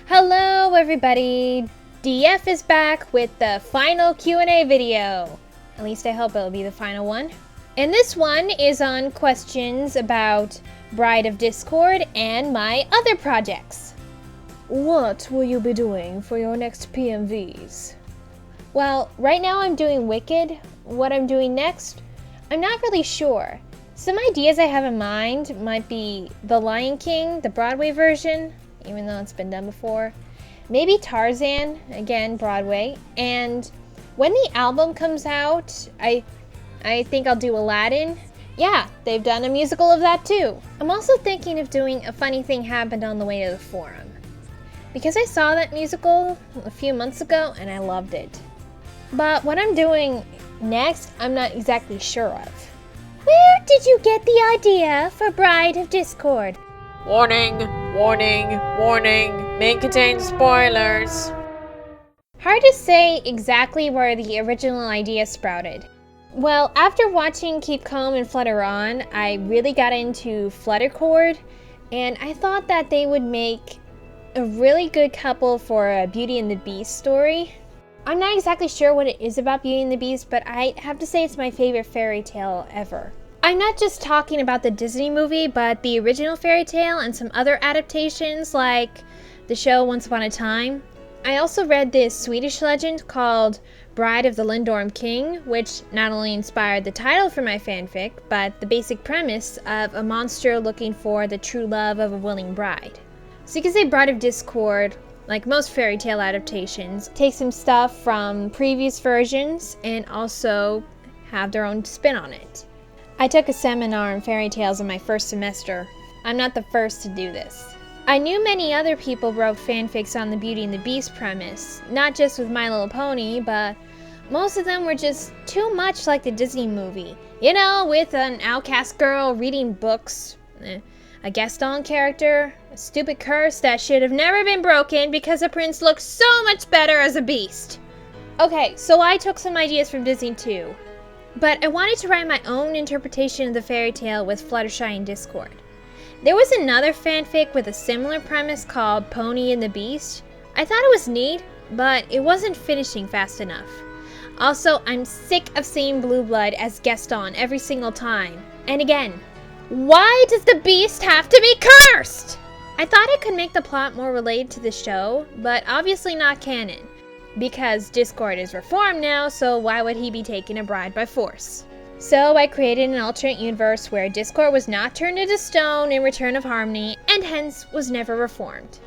Hello everybody! DF is back with the final Q&A video. At least I hope it'll be the final one. And this one is on questions about Bride of Discord and my other projects. What will you be doing for your next PMVs? Well, right now I'm doing Wicked. What I'm doing next, I'm not really sure. Some ideas I have in mind might be The Lion King, the Broadway version, even though it's been done before. Maybe Tarzan, again, Broadway. And when the album comes out, I think I'll do Aladdin. Yeah, they've done a musical of that too. I'm also thinking of doing A Funny Thing Happened on the Way to the Forum, because I saw that musical a few months ago and I loved it. But what I'm doing next, I'm not exactly sure of. Where did you get the idea for Bride of Discord? Warning, warning, warning, may contain spoilers. Hard to say exactly where the original idea sprouted. Well, after watching Keep Calm and Flutter On, I really got into Fluttercord, and I thought that they would make a really good couple for a Beauty and the Beast story. I'm not exactly sure what it is about Beauty and the Beast, but I have to say it's my favorite fairy tale ever. I'm not just talking about the Disney movie, but the original fairy tale and some other adaptations like the show Once Upon a Time. I also read this Swedish legend called Bride of the Lindorm King, which not only inspired the title for my fanfic, but the basic premise of a monster looking for the true love of a willing bride. So you can say Bride of Discord, like most fairy tale adaptations, take some stuff from previous versions and also have their own spin on it. I took a seminar in fairy tales in my first semester. I'm not the first to do this. I knew many other people wrote fanfics on the Beauty and the Beast premise, not just with My Little Pony, but most of them were just too much like the Disney movie. You know, with an outcast girl reading books, a Gaston character, a stupid curse that should have never been broken because the prince looks so much better as a beast. Okay, so I took some ideas from Disney too, but I wanted to write my own interpretation of the fairy tale with Fluttershy and Discord. There was another fanfic with a similar premise called Pony and the Beast. I thought it was neat, but it wasn't finishing fast enough. Also, I'm sick of seeing Blue Blood as Gaston every single time. And again, why does the Beast have to be cursed? I thought I could make the plot more related to the show, but obviously not canon, because Discord is reformed now, so why would he be taking a bride by force? So I created an alternate universe where Discord was not turned into stone in Return of Harmony, and hence was never reformed.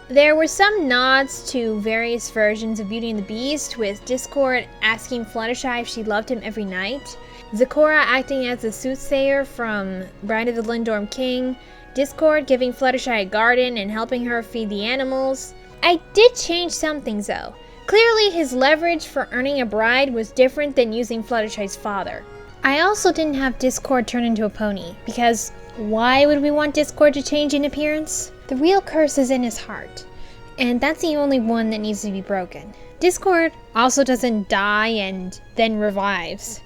There were some nods to various versions of Beauty and the Beast, with Discord asking Fluttershy if she loved him every night, Zecora acting as the soothsayer from Bride of the Lindorm King, Discord giving Fluttershy a garden and helping her feed the animals. I did change some things though. Clearly his leverage for earning a bride was different than using Fluttershy's father. I also didn't have Discord turn into a pony, because why would we want Discord to change in appearance? The real curse is in his heart, and that's the only one that needs to be broken. Discord also doesn't die and then revives.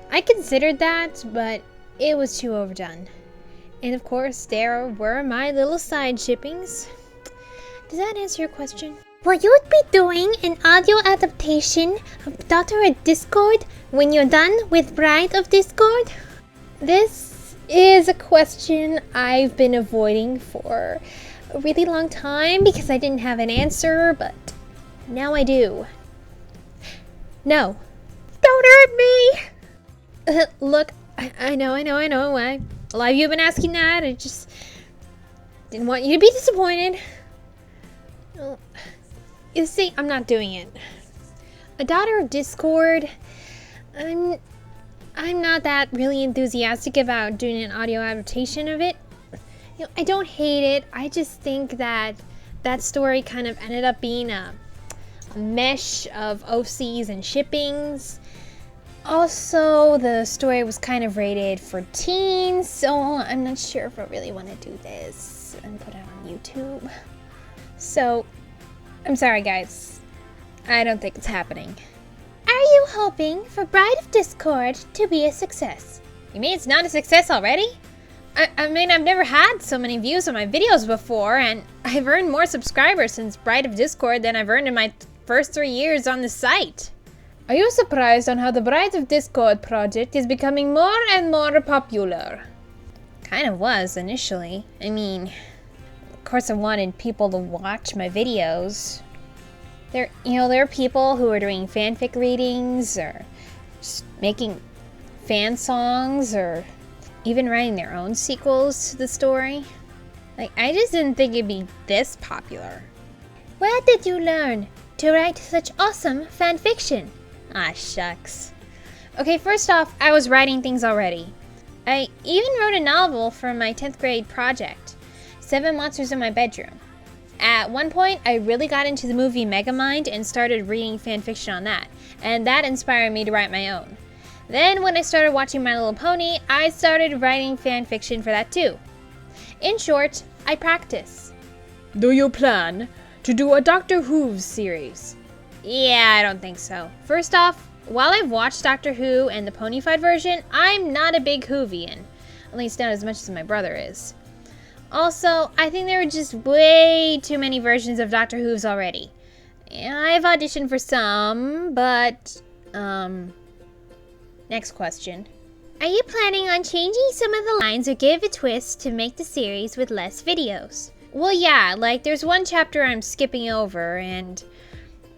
I considered that, but it was too overdone. And of course, there were my little side shippings. Does that answer your question? Will you be doing an audio adaptation of Daughter of Discord when you're done with Bride of Discord? This is a question I've been avoiding for a really long time because I didn't have an answer, but now I do. No. Don't hurt me! Look, I know. A lot of you have been asking that. I just didn't want you to be disappointed. Oh. You see, I'm not doing it. A Daughter of Discord, I'm not that really enthusiastic about doing an audio adaptation of it. You know, I don't hate it. I just think that that story kind of ended up being a mesh of OCs and shippings. Also, the story was kind of rated for teens, so I'm not sure if I really want to do this and put it on YouTube. So, I'm sorry guys, I don't think it's happening. Are you hoping for Bride of Discord to be a success? You mean it's not a success already? I mean, I've never had so many views on my videos before, and I've earned more subscribers since Bride of Discord than I've earned in my first 3 years on the site. Are you surprised on how the Bride of Discord project is becoming more and more popular? Kind of was initially. I mean, of course I wanted people to watch my videos. There are people who are doing fanfic readings or just making fan songs or even writing their own sequels to the story. Like, I just didn't think it'd be this popular. Where did you learn to write such awesome fan fiction? Ah, shucks. Okay, first off, I was writing things already. I even wrote a novel for my 10th grade project, 7 Monsters in My Bedroom. At one point, I really got into the movie Megamind and started reading fanfiction on that, and that inspired me to write my own. Then when I started watching My Little Pony, I started writing fanfiction for that too. In short, I practice. Do you plan to do a Doctor Who series? Yeah, I don't think so. First off, while I've watched Doctor Who and the ponified version, I'm not a big Whovian. At least not as much as my brother is. Also, I think there are just way too many versions of Doctor Who's already. I've auditioned for some, but, next question. Are you planning on changing some of the lines or give a twist to make the series with less videos? Well, yeah, like there's one chapter I'm skipping over, and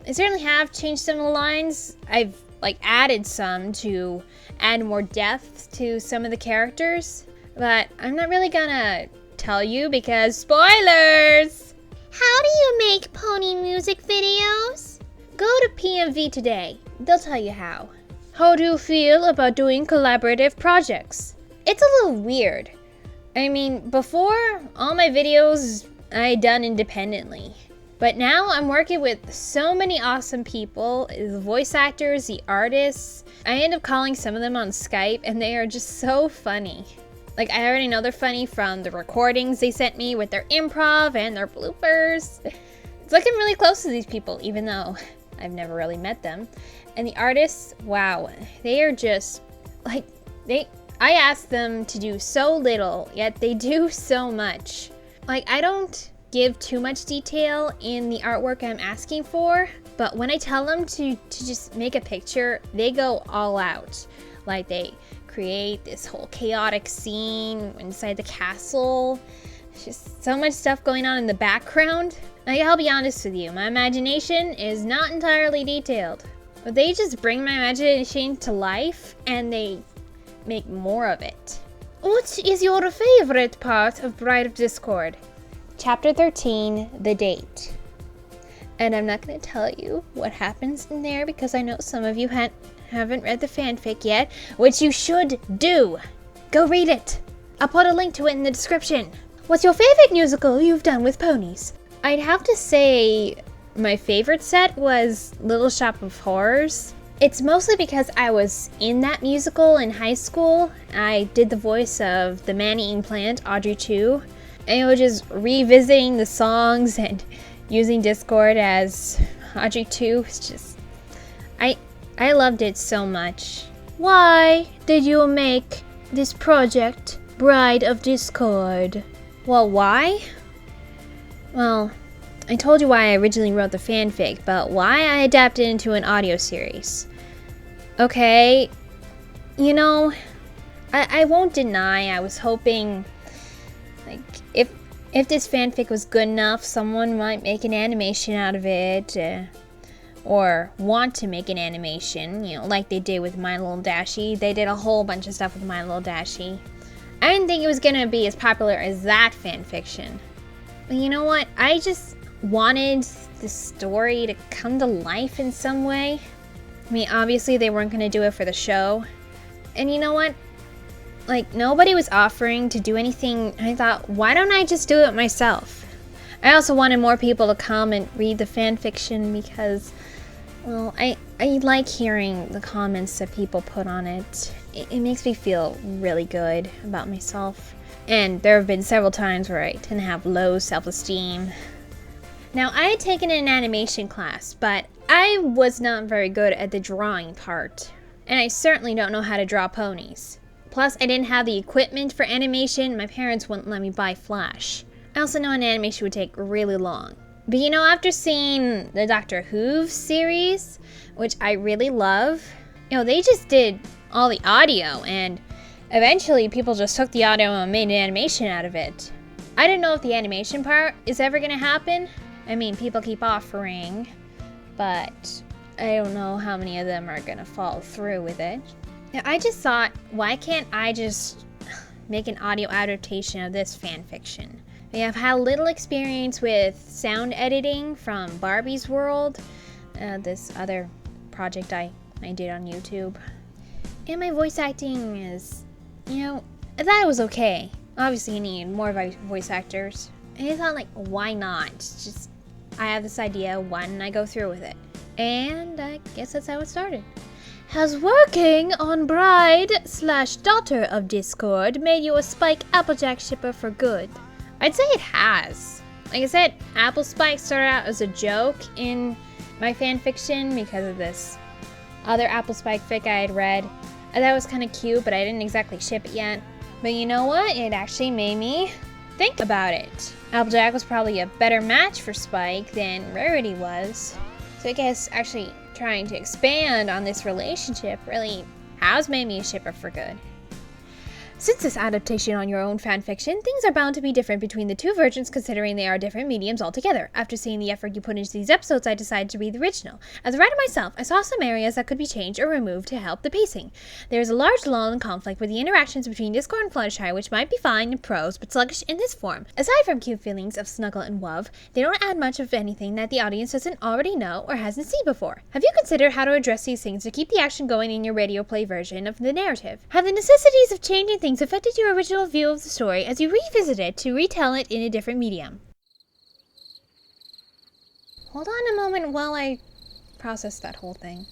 I certainly have changed some of the lines. I've added some to add more depth to some of the characters, but I'm not really gonna tell you because spoilers! How do you make pony music videos? Go to PMV today. They'll tell you how. How do you feel about doing collaborative projects? It's a little weird. I mean, before, all my videos I done independently. But now I'm working with so many awesome people, the voice actors, the artists. I end up calling some of them on Skype and they are just so funny. Like, I already know they're funny from the recordings they sent me with their improv and their bloopers. It's looking really close to these people, even though I've never really met them. And the artists, wow, they are just, I asked them to do so little, yet they do so much. Like, I don't give too much detail in the artwork I'm asking for, but when I tell them to just make a picture, they go all out. Like, they create this whole chaotic scene inside the castle. There's just so much stuff going on in the background. Like, I'll be honest with you, my imagination is not entirely detailed, but they just bring my imagination to life and they make more of it. What is your favorite part of Bride of Discord? Chapter 13, The Date. And I'm not going to tell you what happens in there because I know some of you haven't read the fanfic yet, which you should do. Go read it. I'll put a link to it in the description. What's your favorite musical you've done with ponies? I'd have to say my favorite set was Little Shop of Horrors. It's mostly because I was in that musical in high school. I did the voice of the man-eating plant, Audrey 2. And it was just revisiting the songs and using Discord as Audrey 2. It's just, I loved it so much. Why did you make this project Bride of Discord? Well, why? Well, I told you why I originally wrote the fanfic, but why I adapted into an audio series. Okay, you know, I won't deny I was hoping, like, if this fanfic was good enough, someone might make an animation out of it, or want to make an animation, you know, like they did with My Little Dashie. They did a whole bunch of stuff with My Little Dashie. I didn't think it was gonna be as popular as that fanfiction. But you know what? I just wanted the story to come to life in some way. I mean, obviously they weren't gonna do it for the show. And you know what? Like, nobody was offering to do anything. I thought, why don't I just do it myself? I also wanted more people to come and read the fanfiction because, well, I like hearing the comments that people put on it. It makes me feel really good about myself. And there have been several times where I tend to have low self-esteem. Now, I had taken an animation class, but I was not very good at the drawing part. And I certainly don't know how to draw ponies. Plus, I didn't have the equipment for animation. My parents wouldn't let me buy Flash. I also know an animation would take really long. But you know, after seeing the Doctor Who series, which I really love, you know, they just did all the audio, and eventually people just took the audio and made an animation out of it. I don't know if the animation part is ever gonna happen. I mean, people keep offering, but I don't know how many of them are gonna follow through with it. Now, I just thought, why can't I just make an audio adaptation of this fan fiction? I mean, I've had little experience with sound editing from Barbie's World, this other project I did on YouTube. And my voice acting is, you know, I thought it was okay. Obviously, you need more voice actors. And I thought, like, why not? Just, I have this idea, why don't I go through with it? And I guess that's how it started. Has working on Bride/Daughter of Discord made you a Spike Applejack shipper for good? I'd say it has. Like I said, Apple Spike started out as a joke in my fanfiction because of this other Apple Spike fic I had read. I thought it was kind of cute, but I didn't exactly ship it yet. But you know what? It actually made me think about it. Applejack was probably a better match for Spike than Rarity was. So I guess actually trying to expand on this relationship really has made me a shipper for good. Since this adaptation on your own fanfiction, things are bound to be different between the two versions considering they are different mediums altogether. After seeing the effort you put into these episodes, I decided to read the original. As a writer myself, I saw some areas that could be changed or removed to help the pacing. There is a large lull in conflict with the interactions between Discord and Fluttershy, which might be fine in prose, but sluggish in this form. Aside from cute feelings of snuggle and love, they don't add much of anything that the audience doesn't already know or hasn't seen before. Have you considered how to address these things to keep the action going in your radio play version of the narrative? Have the necessities of changing things affected your original view of the story as you revisit it to retell it in a different medium? Hold on a moment while I process that whole thing.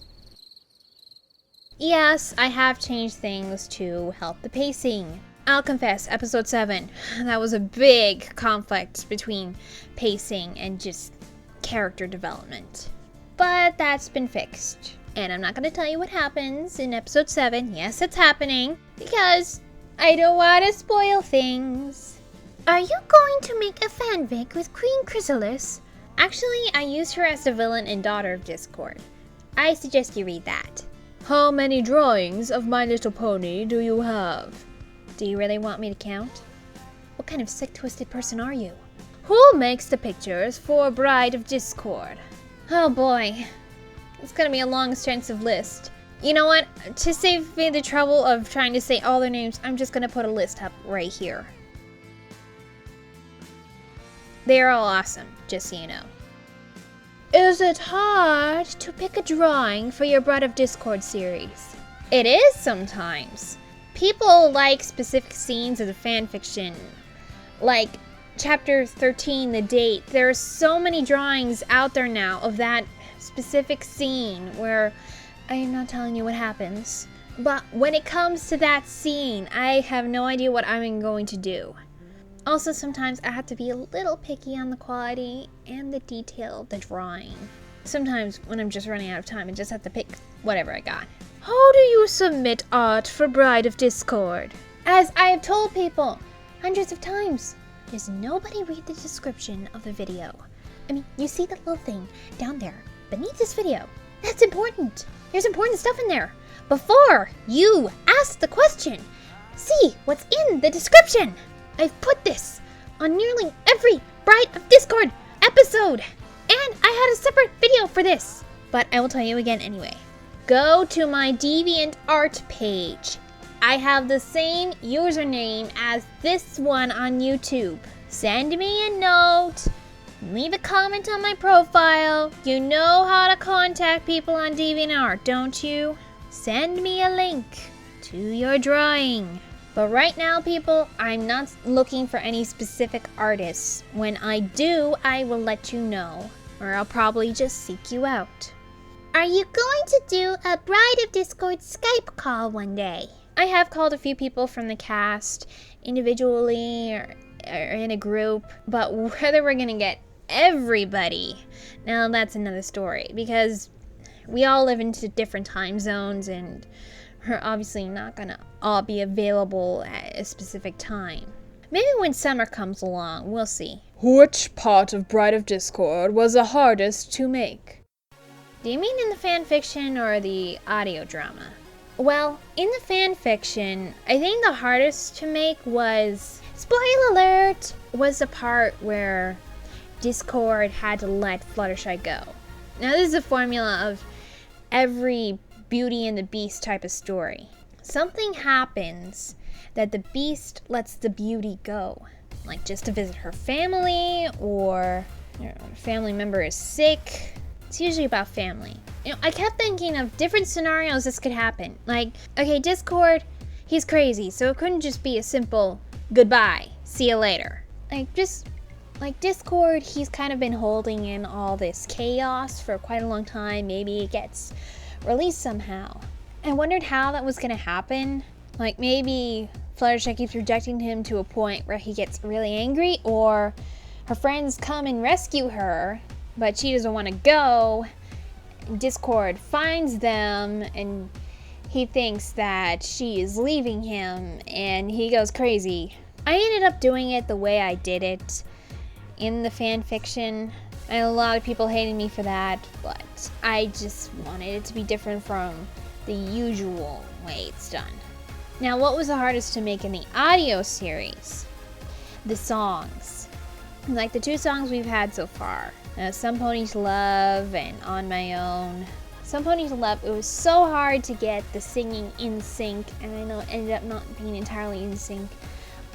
Yes, I have changed things to help the pacing. I'll confess, episode 7, that was a big conflict between pacing and just character development. But that's been fixed. And I'm not going to tell you what happens in episode 7. Yes, it's happening, because I don't want to spoil things. Are you going to make a fanfic with Queen Chrysalis? Actually, I used her as the villain in Daughter of Discord. I suggest you read that. How many drawings of My Little Pony do you have? Do you really want me to count? What kind of sick, twisted person are you? Who makes the pictures for Bride of Discord? Oh boy, it's gonna be a long, extensive list. You know what? To save me the trouble of trying to say all their names, I'm just gonna put a list up right here. They are all awesome, just so you know. Is it hard to pick a drawing for your Bride of Discord series? It is sometimes. People like specific scenes of the fanfiction, like chapter 13, The Date. There are so many drawings out there now of that specific scene where I am not telling you what happens. But when it comes to that scene, I have no idea what I'm going to do. Also, sometimes I have to be a little picky on the quality and the detail of the drawing. Sometimes when I'm just running out of time, I just have to pick whatever I got. How do you submit art for Bride of Discord? As I have told people hundreds of times, does nobody read the description of the video? I mean, you see the little thing down there beneath this video. That's important. There's important stuff in there. Before you ask the question, see what's in the description. I've put this on nearly every Bride of Discord episode, and I had a separate video for this, but I will tell you again anyway. Go to my DeviantArt page. I have the same username as this one on YouTube. Send me a note. Leave a comment on my profile. You know how to contact people on DeviantArt, don't you? Send me a link to your drawing. But right now, people, I'm not looking for any specific artists. When I do, I will let you know, or I'll probably just seek you out. Are you going to do a Bride of Discord Skype call one day? I have called a few people from the cast individually or in a group, but whether we're gonna get everybody, now that's another story, because we all live into different time zones, and are obviously not gonna all be available at a specific time. Maybe when summer comes along, we'll see. Which part of Bride of Discord was the hardest to make? Do you mean in the fanfiction or the audio drama? Well, in the fanfiction, I think the hardest to make was, spoiler alert, was the part where Discord had to let Fluttershy go. Now this is a formula of every Beauty and the Beast type of story. Something happens that the Beast lets the Beauty go, like just to visit her family, or a family member is sick. It's usually about family. I kept thinking of different scenarios this could happen. Like, okay, Discord, he's crazy, so it couldn't just be a simple goodbye, see you later. Like Discord, he's kind of been holding in all this chaos for quite a long time. Maybe it gets released somehow. I wondered how that was gonna happen. Like maybe Fluttershy keeps rejecting him to a point where he gets really angry, or her friends come and rescue her, but she doesn't want to go. Discord finds them and he thinks that she is leaving him and he goes crazy. I ended up doing it the way I did it in the fan fiction. And a lot of people hated me for that, but I just wanted it to be different from the usual way it's done. Now, what was the hardest to make in the audio series? The songs. Like the two songs we've had so far. Some Ponies Love and On My Own. Some Ponies Love, it was so hard to get the singing in sync, and I know it ended up not being entirely in sync.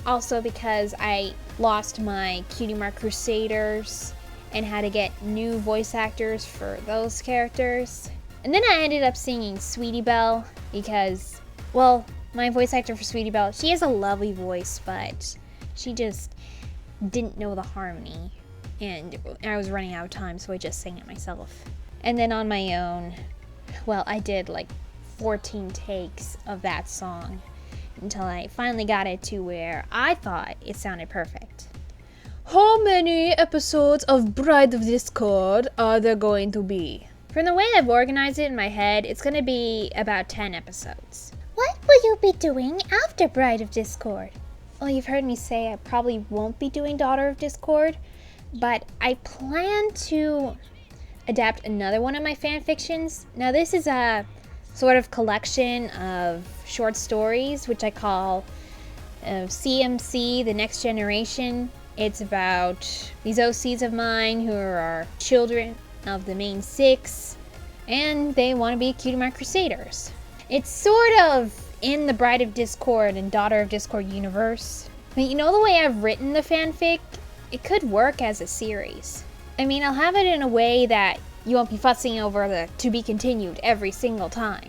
Also because I lost my Cutie Mark Crusaders and had to get new voice actors for those characters. And then I ended up singing Sweetie Belle because, well, my voice actor for Sweetie Belle, she has a lovely voice, but she just didn't know the harmony. And I was running out of time, so I just sang it myself. And then On My Own, well, I did like 14 takes of that song until I finally got it to where I thought it sounded perfect. How many episodes of Bride of Discord are there going to be? From the way I've organized it in my head, it's going to be about 10 episodes. What will you be doing after Bride of Discord? Well, you've heard me say I probably won't be doing Daughter of Discord, but I plan to adapt another one of my fan fictions. Now this is a sort of collection of short stories, which I call CMC, The Next Generation. It's about these OCs of mine who are children of the main six, and they want to be Cutie Mark Crusaders. It's sort of in the Bride of Discord and Daughter of Discord universe. But you know the way I've written the fanfic? It could work as a series. I mean, I'll have it in a way that you won't be fussing over the to be continued every single time.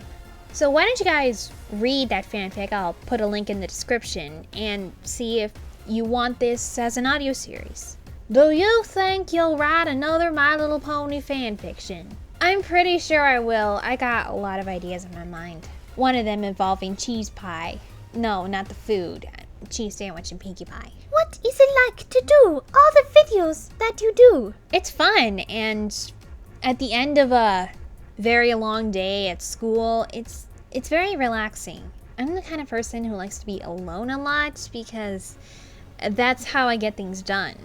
So why don't you guys read that fanfic? I'll put a link in the description and see if you want this as an audio series. Do you think you'll write another My Little Pony fanfiction? I'm pretty sure I will. I got a lot of ideas in my mind. One of them involving cheese pie. No, not the food. Cheese sandwich and Pinkie Pie. What is it like to do all the videos that you do? It's fun, and at the end of a very long day at school, it's very relaxing. I'm the kind of person who likes to be alone a lot because that's how I get things done.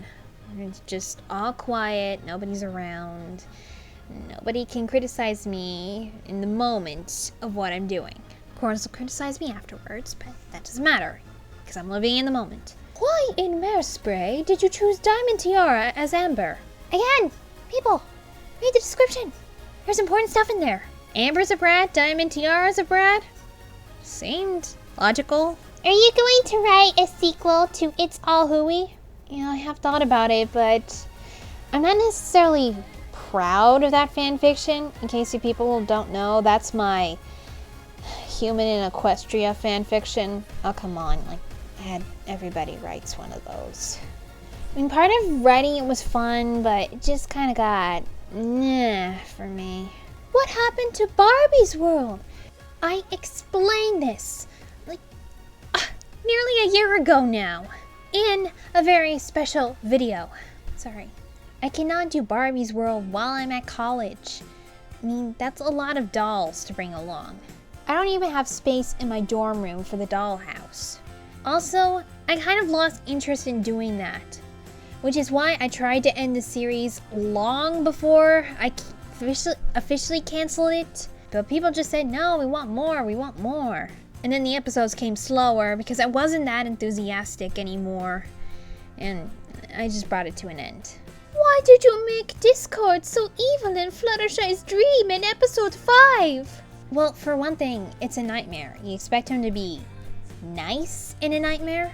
It's just all quiet, nobody's around, nobody can criticize me in the moment of what I'm doing. Of course, they'll criticize me afterwards, but that doesn't matter because I'm living in the moment. Why in Marespray did you choose Diamond Tiara as Amber? Again, people, read the description. There's important stuff in there. Amber's a brat, Diamond Tiara's a brat. Seemed logical. Are you going to write a sequel to It's All Hooey? Yeah, I have thought about it, but I'm not necessarily proud of that fanfiction. In case you people don't know, that's my Human in Equestria fanfiction. Oh, come on, like, everybody writes one of those. I mean, part of writing it was fun, but it just kind of got for me. What happened to Barbie's World? I explained this like nearly a year ago now in a very special video. Sorry. I cannot do Barbie's World while I'm at college. I mean, that's a lot of dolls to bring along. I don't even have space in my dorm room for the dollhouse. Also, I kind of lost interest in doing that, which is why I tried to end the series long before I officially canceled it. But people just said, no, we want more, we want more. And then the episodes came slower because I wasn't that enthusiastic anymore. And I just brought it to an end. Why did you make Discord so evil in Fluttershy's dream in episode 5? Well, for one thing, it's a nightmare. You expect him to be nice in a nightmare?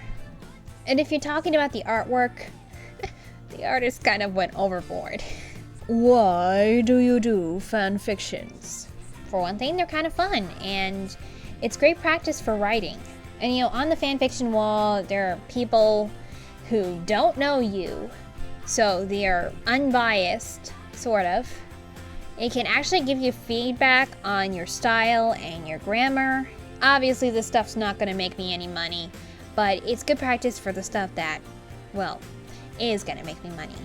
And if you're talking about the artwork, the artist kind of went overboard. Why do you do fan fictions? For one thing, they're kind of fun, and it's great practice for writing. And you know, on the fanfiction wall, there are people who don't know you, so they are unbiased, sort of. It can actually give you feedback on your style and your grammar. Obviously, this stuff's not going to make me any money, but it's good practice for the stuff that, well, is going to make me money.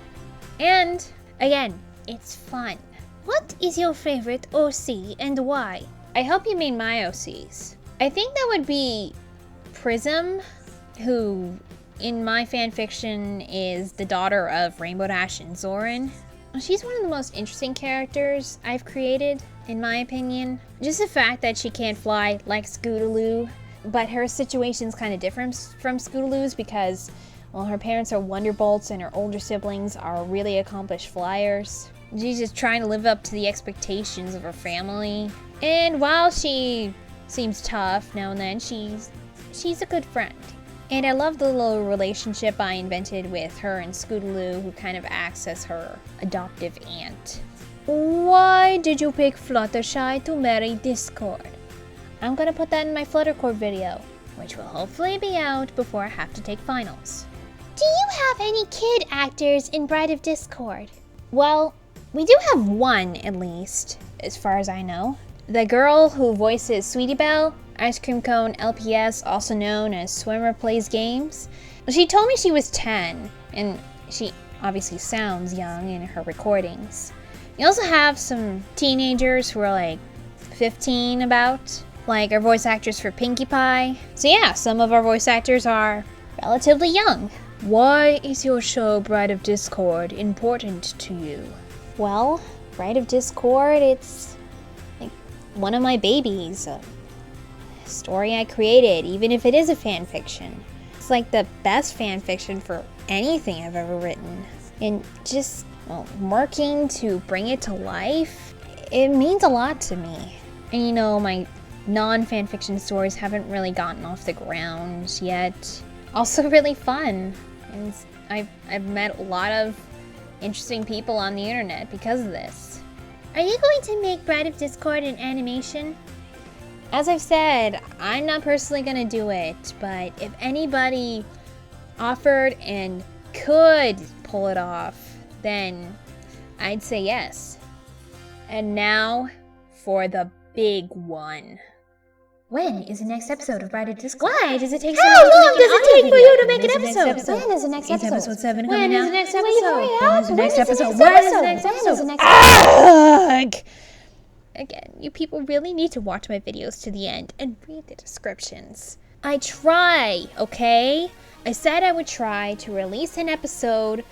And, again, it's fun. What is your favorite OC and why? I hope you mean my OCs. I think that would be Prism, who in my fanfiction is the daughter of Rainbow Dash and Zoran. She's one of the most interesting characters I've created, in my opinion. Just the fact that she can't fly like Scootaloo, but her situation's kind of different from Scootaloo's because, well, her parents are Wonderbolts and her older siblings are really accomplished flyers. She's just trying to live up to the expectations of her family. And while she seems tough now and then, she's a good friend. And I love the little relationship I invented with her and Scootaloo, who kind of acts as her adoptive aunt. Why did you pick Fluttershy to marry Discord? I'm gonna put that in my Fluttercore video, which will hopefully be out before I have to take finals. Do you have any kid actors in Bride of Discord? Well, we do have one, at least, as far as I know. The girl who voices Sweetie Belle, Ice Cream Cone LPS, also known as Swimmer Plays Games. She told me she was 10, and she obviously sounds young in her recordings. You also have some teenagers who are like 15 about, like our voice actors for Pinkie Pie. So yeah, some of our voice actors are relatively young. Why is your show Bride of Discord important to you? Well, Bride of Discord, it's like one of my babies. A story I created, even if it is a fan fiction. It's like the best fan fiction for anything I've ever written. And just, well, working to bring it to life, it means a lot to me. And you know, my non-fan fiction stories haven't really gotten off the ground yet. Also really fun. And I've met a lot of interesting people on the internet because of this. Are you going to make Bride of Discord an animation? As I've said, I'm not personally gonna do it, but if anybody offered and could pull it off, then I'd say yes. And now for the big one. When is the next episode of Bride of Discord? Why does it take so long? How long does it take for you to make an episode? When is the next episode? Episode 7 When coming is out? the next episode? When is the next episode? When is the next episode? Ugh! Again, you people really need to watch my videos to the end and read the descriptions. I try, okay? I said I would try to release an episode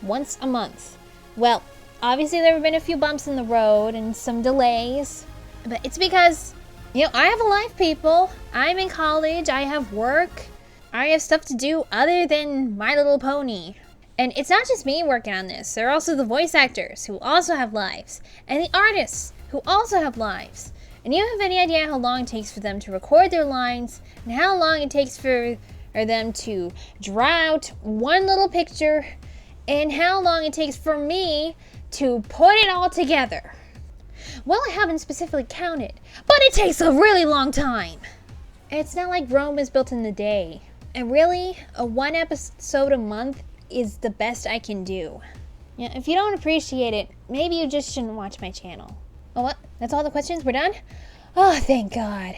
once a month. Well, obviously there have been a few bumps in the road and some delays, but it's because, you know, I have a life, people. I'm in college, I have work, I have stuff to do other than My Little Pony. And it's not just me working on this, there are also the voice actors who also have lives, and the artists who also have lives. And you have any idea how long it takes for them to record their lines, and how long it takes for them to draw out one little picture, and how long it takes for me to put it all together. Well, I haven't specifically counted, but it takes a really long time. It's not like Rome was built in a day. And really, a one episode a month is the best I can do. Yeah, if you don't appreciate it, maybe you just shouldn't watch my channel. Oh, what? That's all the questions? We're done? Oh, thank God.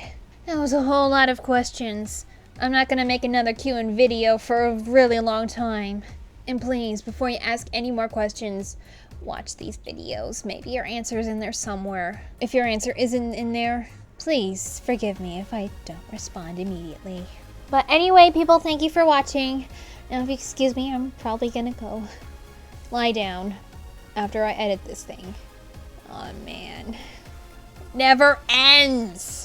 That was a whole lot of questions. I'm not gonna make another Q&A video for a really long time. And please, before you ask any more questions, watch these videos. Maybe your answer's in there somewhere. If your answer isn't in there, Please forgive me if I don't respond immediately. But anyway, people, thank you for watching. Now, if you excuse me, I'm probably gonna go lie down after I edit this thing. Oh man. Never ends!